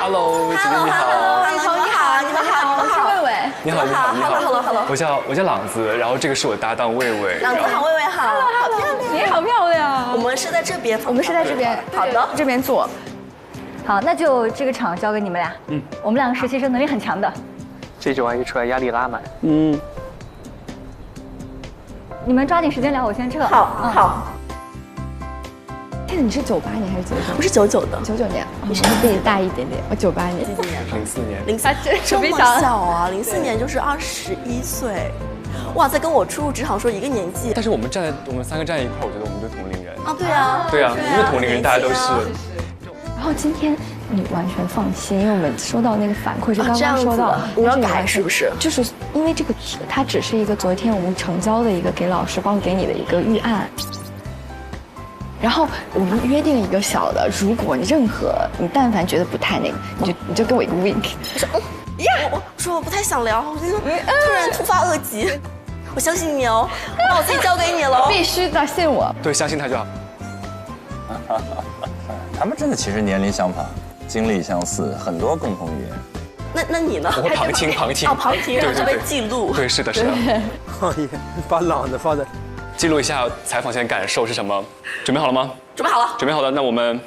Hello，姐姐你好。雨桐你好，你们好，我是魏魏。你好，你好，你好。Hello。我叫朗子，然后这个是我搭档魏魏。朗子好，魏魏好。好漂亮，你好漂亮。我们是在这边，我们是在这边。好的，这边坐。好，那就这个场交给你们俩。我们两个实习生能力很强的。这玩意出来压力拉满。你们抓紧时间聊，我先撤。好。哎，你是98年还是99？我是99的，99年，你是不是比你大一点点？我98年。几年？04年。04，这么小啊！04年就是21岁，哇，在跟我初入职场说一个年纪。但是我们3个站在一块，我觉得我们都同龄人啊，对啊，对啊，因为同龄人大家都是。然后今天你完全放心，因为我们收到那个反馈是刚刚收到，你要改是不是？就是因为这个它只是一个昨天我们成交的一个给老师帮给你的一个预案。然后我们约定一个小的，如果你但凡觉得不太那个，你就给我一个 wink。我说我不太想聊，我就突然突发恶疾，我相信你哦，把我自己交给你了，必须的，信我。对，相信他就好。他们真的其实年龄相仿，经历相似，很多共同语言。那你呢？我会旁听。哦，旁听，对，被记录。对，是的。哦耶，把朗子放在。记录一下采访前的感受是什么？准备好了吗？准备好了。准备好了，那我们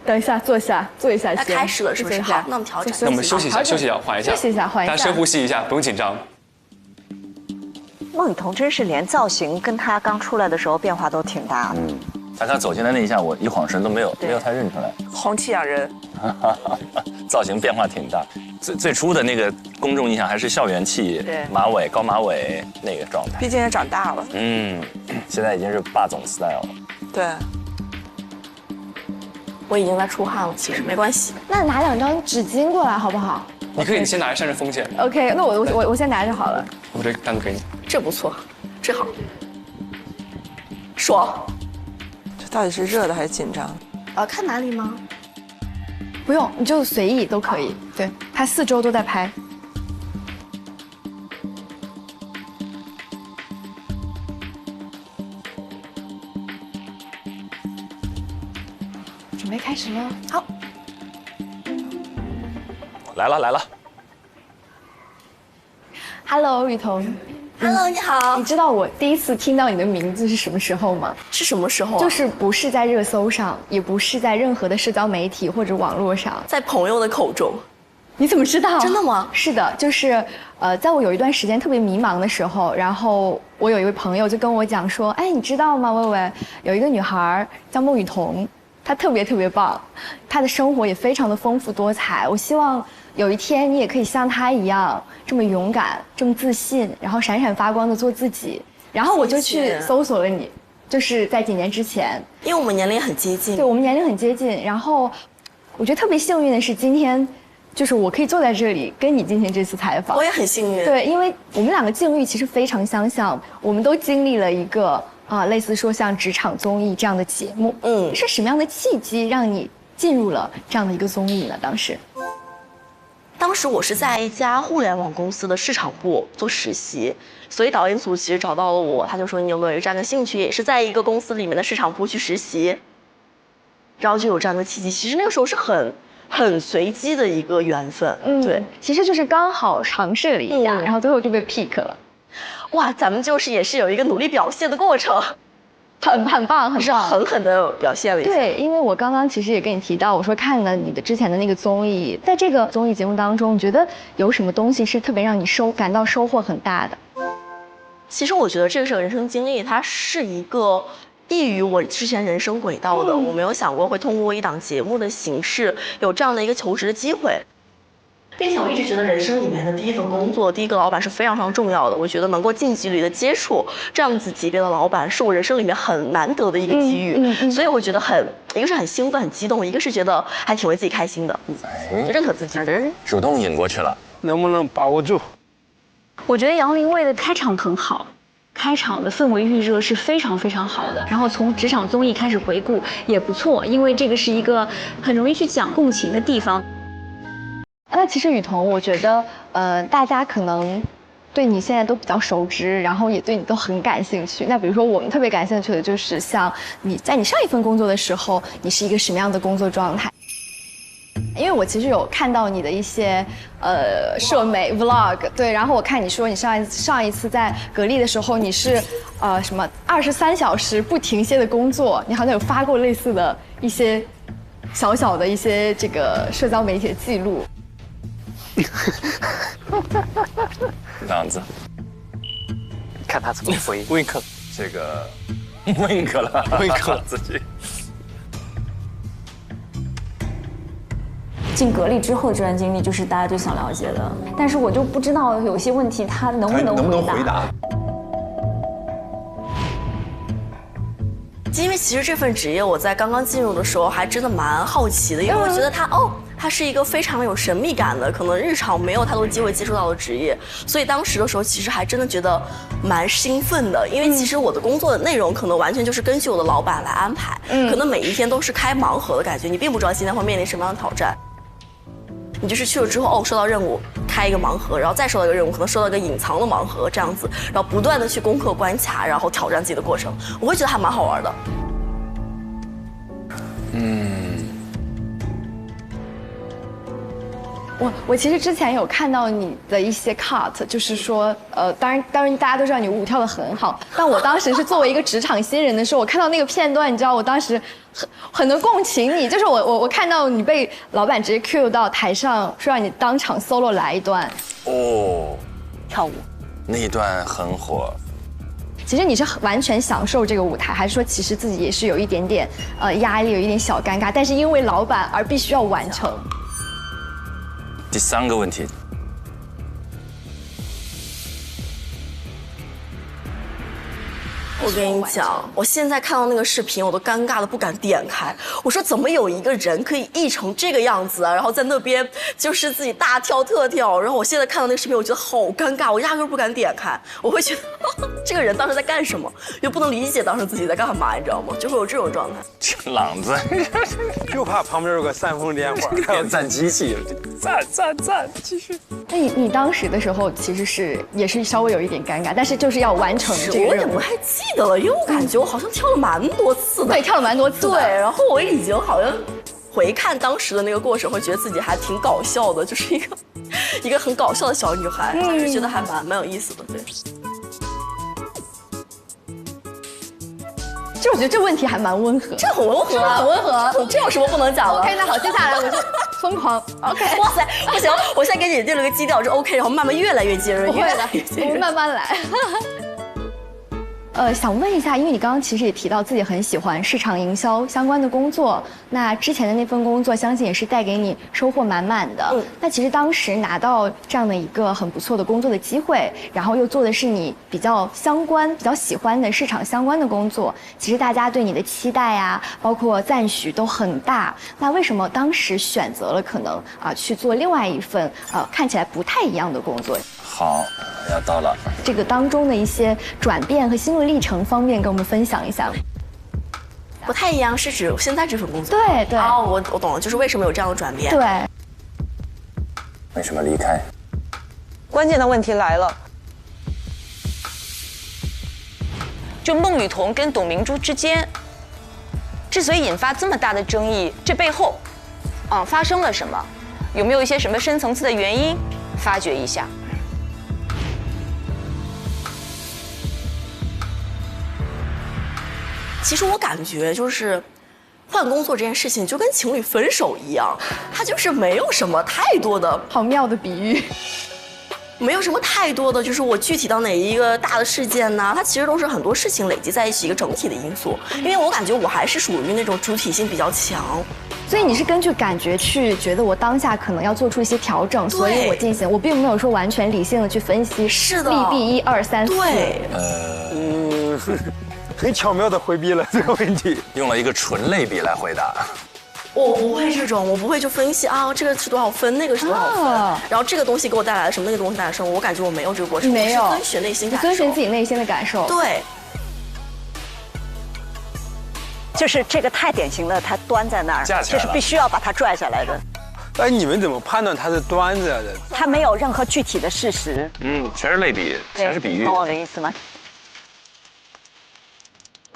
等一下，坐一下先。开始了是不是？好，那我们调整。那我们休息一下，缓一下。休息一下，缓一下。大家深呼吸一下，不用紧张。孟雨桐真是连造型跟她刚出来的时候变化都挺大的。但她走进来那一下，我一晃神都没有太认出来。红气养人，造型变化挺大。最初的那个公众印象还是校园气，马尾高马尾那个状态。毕竟也长大了。现在已经是霸总 style 了。对。我已经在出汗了，其实没关系。那拿2张纸巾过来好不好？你可以先拿着，扇着风险。OK， 那我先拿着好了。我这单子给你。这不错，这好。爽。这到底是热的还是紧张？看哪里吗？不用，你就随意都可以。对，他4周都在拍。准备开始了。好。来了。Hello， 雨桐。Hello， 你好。你知道我第一次听到你的名字是什么时候吗？是什么时候？就是不是在热搜上，也不是在任何的社交媒体或者网络上，在朋友的口中。你怎么知道？真的吗？是的，就是在我有一段时间特别迷茫的时候，然后我有一位朋友就跟我讲说，哎，你知道吗，薇薇，有一个女孩叫孟雨桐，她特别棒，她的生活也非常的丰富多彩。我希望有一天你也可以像她一样这么勇敢，这么自信，然后闪闪发光的做自己。然后我就去搜索了你，就是在几年之前，因为我们年龄很接近。对，我们年龄很接近。然后我觉得特别幸运的是今天。就是我可以坐在这里跟你进行这次采访，我也很幸运。对，因为我们两个境遇其实非常相像，我们都经历了一个类似说像职场综艺这样的节目。是什么样的契机让你进入了这样的一个综艺呢？当时我是在一家互联网公司的市场部做实习，所以导演组其实找到了我，他就说你有没有这样的兴趣，也是在一个公司里面的市场部去实习，然后就有这样的契机。其实那个时候是很随机的一个缘分，对，其实就是刚好尝试了一下，然后最后就被 pick 了。哇，咱们也是有一个努力表现的过程，很棒，是狠狠的表现了一下。对，因为我刚刚其实也跟你提到，我说看了你的之前的那个综艺，在这个综艺节目当中，你觉得有什么东西是特别让你感到收获很大的？其实我觉得这个是人生经历，它是一个异于我之前人生轨道的，我没有想过会通过一档节目的形式有这样的一个求职的机会，并且我一直觉得人生里面的第一份工作、第一个老板是非常非常重要的。我觉得能够近距离的接触这样子级别的老板，是我人生里面很难得的一个机遇，所以我觉得一个是很兴奋、很激动，一个是觉得还挺为自己开心的，认可自己，主动引过去了，能不能把握住？我觉得杨林卫的开场很好。开场的氛围预热是非常非常好的，然后从职场综艺开始回顾也不错，因为这个是一个很容易去讲共情的地方。那其实雨桐，我觉得大家可能对你现在都比较熟知，然后也对你都很感兴趣。那比如说我们特别感兴趣的就是像你在你上一份工作的时候，你是一个什么样的工作状态？因为我其实有看到你的一些社媒 vlog， 对，然后我看你说你上一次在格力的时候，你是什么23小时不停歇的工作，你好像有发过类似的一些小小的一些这个社交媒体的记录。朗子，看他怎么回。wink 这个 wink 了，wink 了自己。进格力之后这段经历就是大家最想了解的，但是我就不知道有些问题他能不能回答。因为其实这份职业我在刚刚进入的时候还真的蛮好奇的，因为我觉得它是一个非常有神秘感的，可能日常没有太多机会接触到的职业，所以当时的时候其实还真的觉得蛮兴奋的，因为其实我的工作的内容可能完全就是根据我的老板来安排，可能每一天都是开盲盒的感觉，你并不知道今天会面临什么样的挑战。你就是去了之后，收到任务，开一个盲盒，然后再收到一个任务，可能收到一个隐藏的盲盒，这样子，然后不断的去攻克关卡，然后挑战自己的过程，我会觉得还蛮好玩的。我其实之前有看到你的一些 cut， 就是说，当然大家都知道你舞跳得很好，但我当时是作为一个职场新人的时候，我看到那个片段，你知道，我当时很能共情你，就是我看到你被老板直接 cue 到台上，说让你当场 solo 来一段。哦，跳舞那一段很火。其实你是完全享受这个舞台，还是说其实自己也是有一点点压力，有一点小尴尬，但是因为老板而必须要完成？第3个问题，我跟你讲，我现在看到那个视频，我都尴尬的不敢点开。我说怎么有一个人可以艺成这个样子啊？然后在那边就是自己大跳特跳。然后我现在看到那个视频，我觉得好尴尬，我压根不敢点开。我会觉得这个人当时在干什么，又不能理解当时自己在干嘛，你知道吗？就会有这种状态。这朗子就怕旁边有个煽风点火，点赞机器，赞，继续。那你当时的时候其实也是稍微有一点尴尬，但是就是要完成这个任务。我也不太记得了，因为我感觉我好像跳了蛮多次的。对，跳了蛮多次的。对，然后我已经好像回看当时的那个过程，会觉得自己还挺搞笑的，就是一个很搞笑的小女孩，就觉得还蛮有意思的。对。就我觉得这问题还蛮温和，这很温和，很温和，这有什么不能讲的 ？OK， 那好，接下来我就疯狂 OK。哇塞，不行，我现在给你定了个基调，就 OK， 然后慢慢越来越尖锐，越来越尖锐，我们慢慢来。想问一下，因为你刚刚其实也提到自己很喜欢市场营销相关的工作，那之前的那份工作相信也是带给你收获满满的。那其实当时拿到这样的一个很不错的工作的机会，然后又做的是你比较相关、比较喜欢的市场相关的工作，其实大家对你的期待啊，包括赞许都很大。那为什么当时选择了可能去做另外一份看起来不太一样的工作？好，要到了。这个当中的一些转变和心路历程方面，跟我们分享一下。不太一样是指现在这份工作？对对。哦，我懂了，就是为什么有这样的转变？对。为什么离开？关键的问题来了，就孟雨桐跟董明珠之间，之所以引发这么大的争议，这背后，发生了什么？有没有一些什么深层次的原因？发掘一下。其实我感觉就是换工作这件事情就跟情侣分手一样，它就是没有什么太多的好妙的比喻，没有什么太多的就是我具体到哪一个大的事件呢？它其实都是很多事情累积在一起一个整体的因素。因为我感觉我还是属于那种主体性比较强。所以你是根据感觉去觉得我当下可能要做出一些调整，所以我进行，我并没有说完全理性的去分析。是的，利弊1、2、3、4。对，很巧妙的回避了这个问题，用了一个纯类比来回答。我不会这种，我不会就分析啊，这个是多少分，那个是多少分，然后这个东西给我带来了什么，那个东西带来了什么，我感觉我没有这个过程，没有，我是遵循内心感受，遵循自己内心的感受。对。就是这个太典型了，它端在那儿，就是必须要把它拽下来的。哎，你们怎么判断它是端着的？它没有任何具体的事实。全是类比，全是比喻。懂我的意思吗？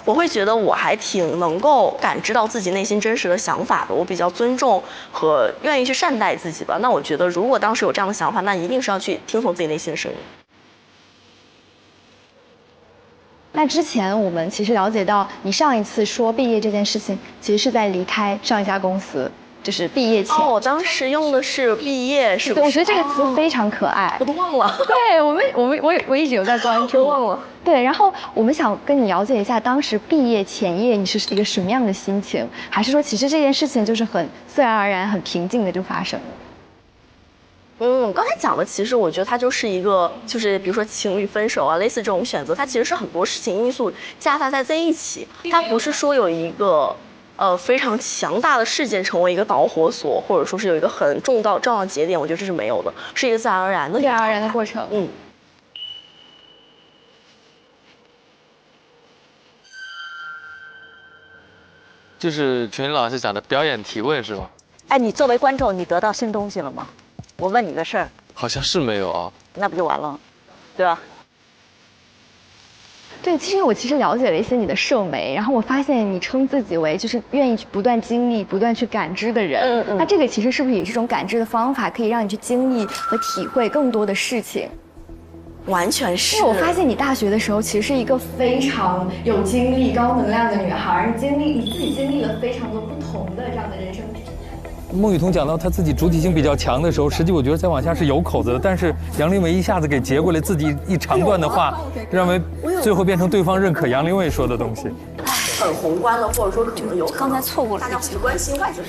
我会觉得我还挺能够感知到自己内心真实的想法的，我比较尊重和愿意去善待自己吧。那我觉得如果当时有这样的想法，那一定是要去听从自己内心的声音。那之前我们其实了解到，你上一次说毕业这件事情，其实是在离开上一家公司，就是毕业前。哦，我当时用的是毕业，是不是？我觉得这个词非常可爱。我都忘了。对我一直有在关注。都忘了。对，然后我们想跟你了解一下，当时毕业前夜你是一个什么样的心情？还是说其实这件事情就是很自然而然、很平静的就发生了？刚才讲的，其实我觉得它就是一个，就是比如说情侣分手啊，类似这种选择，它其实是很多事情因素夹杂在一起，它不是说有一个非常强大的事件成为一个导火索，或者说是有一个很重要的节点，我觉得这是没有的，是一个自然而然的过程。就是群英老师讲的表演提问是吗？哎，你作为观众，你得到新东西了吗？我问你个事儿，好像是没有啊。那不就完了，对吧？对，我其实了解了一些你的社媒，然后我发现你称自己为就是愿意不断经历、不断去感知的人。那这个其实是不是也是一种感知的方法，可以让你去经历和体会更多的事情？完全是。因为我发现你大学的时候其实是一个非常有精力、高能量的女孩，你自己经历了非常多不同的这样的人生体验。孟雨桐讲到她自己主体性比较强的时候，实际我觉得再往下是有口子的，但是杨林伟一下子给截过来自己一长段的话，认为最后变成对方认可杨林伟说的东西，很宏观的，或者说可能有刚才错过了，大家只关心外界。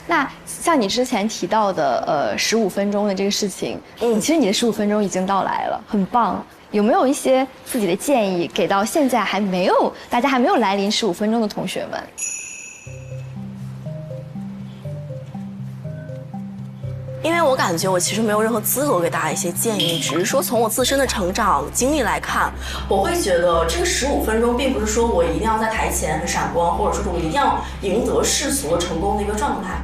那像你之前提到的15分钟的这个事情，其实你的15分钟已经到来了，很棒。有没有一些自己的建议给到现在大家还没有来临15分钟的同学们？因为我感觉我其实没有任何资格给大家一些建议，只是说从我自身的成长经历来看，我会觉得这个15分钟并不是说我一定要在台前很闪光，或者说是我一定要赢得世俗的成功的一个状态。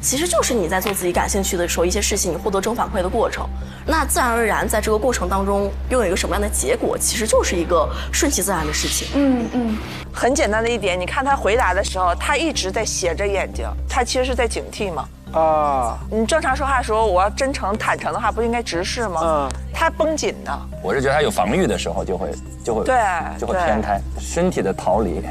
其实就是你在做自己感兴趣的时候，一些事情你获得正反馈的过程。那自然而然在这个过程当中拥有一个什么样的结果，其实就是一个顺其自然的事情。很简单的一点，你看他回答的时候，他一直在斜着眼睛，他其实是在警惕嘛。你正常说话的时候，我要真诚坦诚的话，不应该直视吗？他绷紧的。我是觉得他有防御的时候就会偏开，身体的逃离。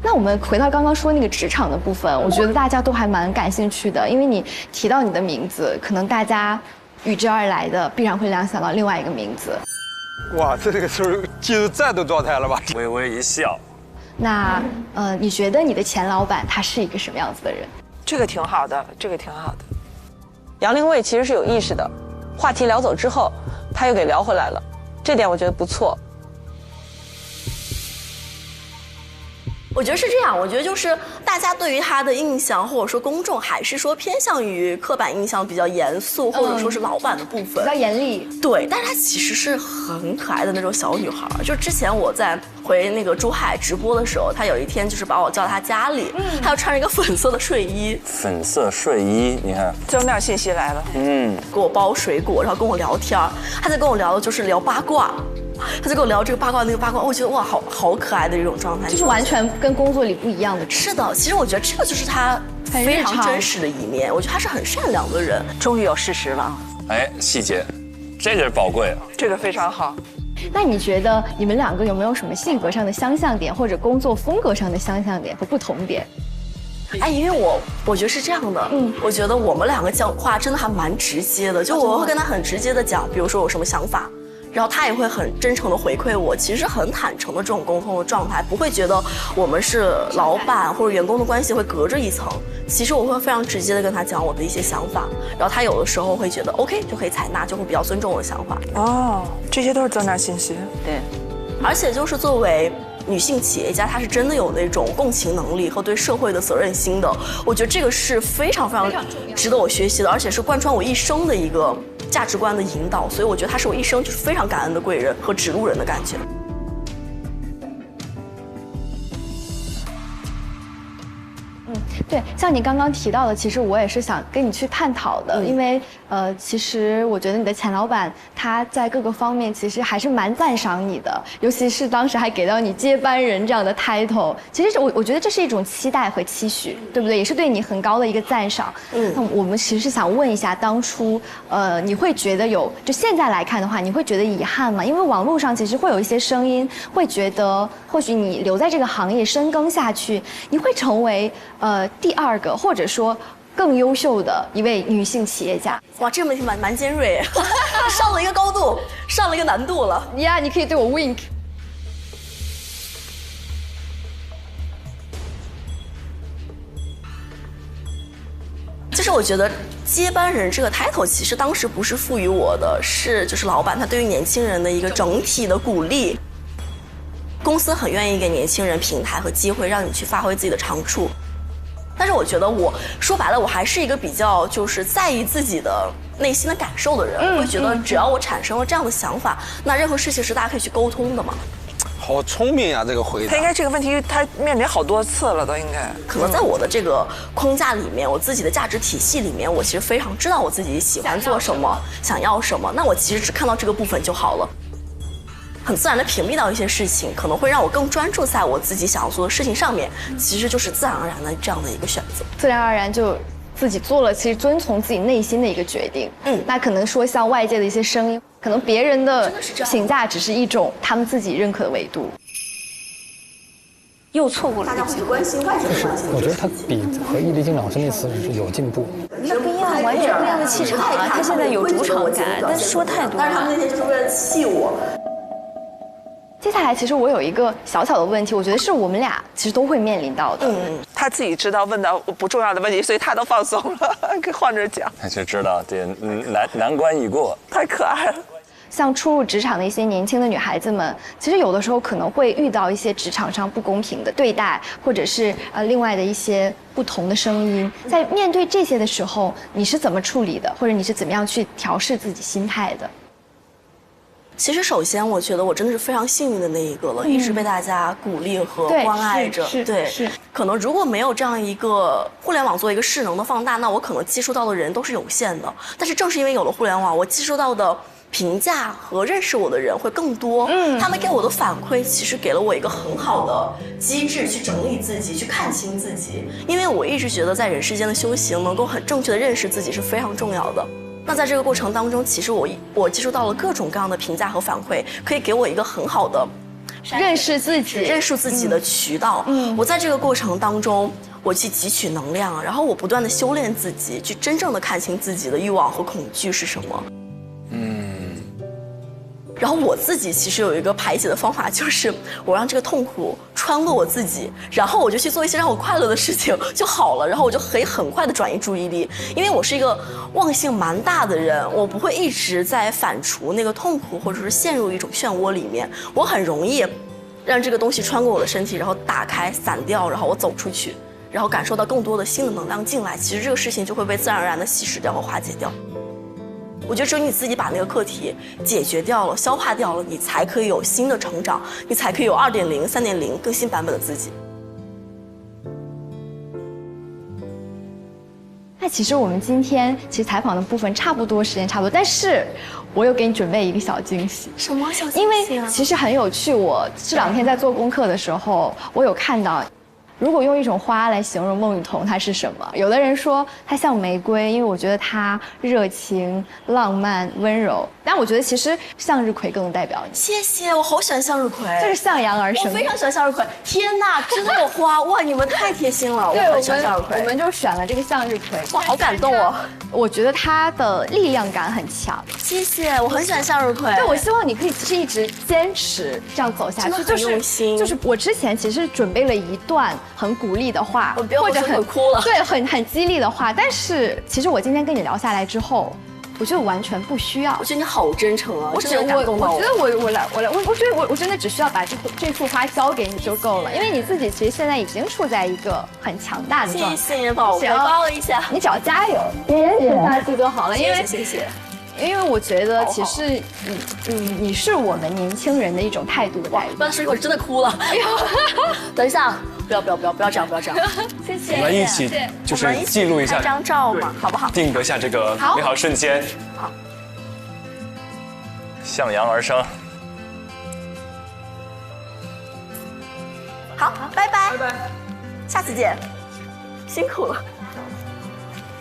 那我们回到刚刚说那个职场的部分，我觉得大家都还蛮感兴趣的，因为你提到你的名字，可能大家与之而来的必然会联想到另外一个名字。哇，这个时候进入战斗状态了吧？微微一笑。那你觉得你的前老板他是一个什么样子的人？这个挺好的，这个挺好的。杨林卫其实是有意识的，话题聊走之后，他又给聊回来了，这点我觉得不错。我觉得是这样，我觉得就是大家对于他的印象，或者说公众还是说偏向于刻板印象比较严肃，或者说是老板的部分比较严厉。对，但是她其实是很可爱的那种小女孩。就之前我在回那个珠海直播的时候，她有一天就是把我叫到她家里，她要穿着一个粉色的睡衣。粉色睡衣，你看，正面信息来了。给我包水果，然后跟我聊天，她在跟我聊的就是聊八卦。他就跟我聊这个八卦那个八卦，我觉得哇，好可爱的一种状态，就是完全跟工作里不一样的。是的，其实我觉得这个就是他非常真实的一面。我觉得他是很善良的人。终于有事实了。哎，细节，这个是宝贵啊，这个非常好。那你觉得你们两个有没有什么性格上的相像点，或者工作风格上的相像点和不同点？哎，因为我觉得是这样的，我觉得我们两个讲话真的还蛮直接的，就我会跟他很直接的讲，比如说我有什么想法。然后他也会很真诚的回馈我，其实很坦诚的这种沟通的状态，不会觉得我们是老板或者员工的关系会隔着一层。其实我会非常直接的跟他讲我的一些想法，然后他有的时候会觉得 OK 就可以采纳，就会比较尊重我的想法。哦，这些都是增长信息。对，而且就是作为女性企业家，她是真的有那种共情能力和对社会的责任心的。我觉得这个是非常非常值得我学习的，而且是贯穿我一生的一个价值观的引导。所以我觉得她是我一生就是非常感恩的贵人和指路人的感觉。对，像你刚刚提到的，其实我也是想跟你去探讨的，因为其实我觉得你的前老板他在各个方面其实还是蛮赞赏你的，尤其是当时还给到你接班人这样的 title， 其实我觉得这是一种期待和期许，对不对？也是对你很高的一个赞赏。那我们其实是想问一下，当初你会觉得就现在来看的话，你会觉得遗憾吗？因为网络上其实会有一些声音，会觉得或许你留在这个行业深耕下去，你会成为第二个或者说更优秀的一位女性企业家。哇，这个问题蛮尖锐，上了一个高度，上了一个难度了。呀，你可以对我 wink。就是我觉得接班人这个 title 其实当时不是赋予我的，是就是老板他对于年轻人的一个整体的鼓励。公司很愿意给年轻人平台和机会，让你去发挥自己的长处。但是我觉得我说白了，我还是一个比较就是在意自己的内心的感受的人。我会觉得只要我产生了这样的想法，那任何事情是大家可以去沟通的嘛。好聪明呀，这个回答。他应该这个问题他面临好多次了，都应该。可能在我的这个框架里面，我自己的价值体系里面，我其实非常知道我自己喜欢做什么，想要什么。那我其实只看到这个部分就好了。很自然的屏蔽到一些事情，可能会让我更专注在我自己想要做的事情上面，其实就是自然而然的这样的一个选择。自然而然就自己做了，其实遵从自己内心的一个决定。那可能说像外界的一些声音，可能别人的评价只是一种他们自己认可的维度。又错过了，大家会关心外界的事情。我觉得他比和易立竞老师那次是有进步。那不一样，完全不一样的气场啊！他现在有主场感，但是说太多了。但是他们那天就是为了气我。接下来，其实我有一个小小的问题，我觉得是我们俩其实都会面临到的。他自己知道问到不重要的问题，所以他都放松了，可以换着讲。他就知道这难关已过，太可爱了。像初入职场的一些年轻的女孩子们，其实有的时候可能会遇到一些职场上不公平的对待，或者是另外的一些不同的声音。在面对这些的时候，你是怎么处理的，或者你是怎么样去调试自己心态的？其实，首先，我觉得我真的是非常幸运的那一个了，一直被大家鼓励和关爱着。对，可能如果没有这样一个互联网做一个势能的放大，那我可能接触到的人都是有限的。但是正是因为有了互联网，我接触到的评价和认识我的人会更多。他们给我的反馈其实给了我一个很好的机制去整理自己，去看清自己。因为我一直觉得在人世间的修行，能够很正确的认识自己是非常重要的。那在这个过程当中，其实我接触到了各种各样的评价和反馈，可以给我一个很好的认识自己的渠道。我在这个过程当中，我去汲取能量，然后我不断的修炼自己，去真正的看清自己的欲望和恐惧是什么。然后我自己其实有一个排解的方法，就是我让这个痛苦穿过我自己，然后我就去做一些让我快乐的事情就好了，然后我就可以很快的转移注意力。因为我是一个忘性蛮大的人，我不会一直在反刍那个痛苦，或者是陷入一种漩涡里面，我很容易让这个东西穿过我的身体，然后打开散掉，然后我走出去，然后感受到更多的新的能量进来，其实这个事情就会被自然而然的稀释掉和化解掉。我觉得只有你自己把那个课题解决掉了、消化掉了，你才可以有新的成长，你才可以有2.0、3.0更新版本的自己。那其实我们今天采访的部分时间差不多，但是我有给你准备一个小惊喜。什么小惊喜？因为其实很有趣，我这2天在做功课的时候，我有看到。如果用一种花来形容孟雨桐，它是什么？有的人说它像玫瑰，因为我觉得它热情、浪漫、温柔。但我觉得其实向日葵更能代表你。谢谢，我好喜欢向日葵，就是向阳而生。我非常喜欢向日葵。天哪，真的有花哇！你们太贴心了，我很喜欢向日葵。我们就选了这个向日葵。哇，好感动哦！我觉得它的力量感很强。谢谢，我很喜欢向日葵。对，我希望你可以一直坚持这样走下去。真的很用心。就是我之前其实准备了一段很鼓励的话，或者很哭了，对，很激励的话。但是其实我今天跟你聊下来之后，我觉得完全不需要。我觉得你好真诚啊！我觉得我真的只需要把这束花交给你就够了，因为你自己其实现在已经处在一个很强大的状态。谢谢宝贝，抱一下。你只要加油，坚持下去就好了。谢谢。因为我觉得其实你是我们年轻人的一种态度的代表。但是一会儿真的哭了。哎呦，等一下，不要这样，不要这样。谢谢。我们一起就是记录一下，拍张照嘛，好不好？定格下这个美好瞬间。好。向阳而生。好，拜拜，下次见，辛苦了。